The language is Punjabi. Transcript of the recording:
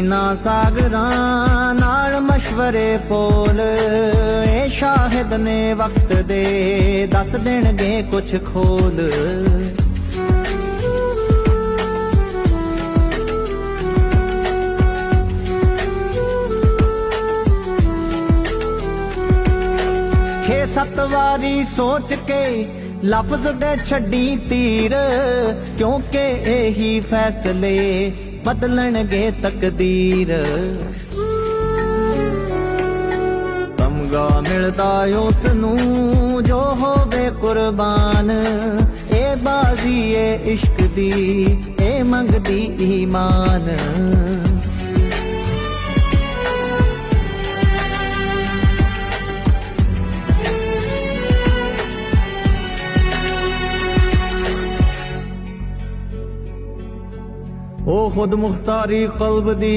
ਨਾ ਸਾਗਰਾਂ ਨਾਲ ਮਸ਼ਵਰੇ ਫੋਲ ਇਹ ਸ਼ਾਹਿਦ ਨੇ ਵਕਤ ਦੇ ਦੱਸ ਦੇਣਗੇ ਕੁਛ ਖੋਲ। ਛੇ ਸੱਤ ਵਾਰੀ ਸੋਚ ਕੇ ਲਫ਼ਜ਼ ਦੇ ਛੱਡੀ ਤੀਰ ਕਿਉਂਕਿ ਇਹੀ ਫੈਸਲੇ ਬਦਲਣਗੇ ਤਕਦੀਰ। ਤਮਗਾ ਮਿਲਦਾ ਉਸ ਨੂੰ ਜੋ ਹੋਵੇ ਕੁਰਬਾਨ ਇਹ ਬਾਜ਼ੀ ਏ ਇਸ਼ਕ ਦੀ ਇਹ ਮੰਗਦੀ ਈਮਾਨ। ਉਹ ਖੁਦ ਮੁਖਤਾਰੀ ਕਲਬ ਦੀ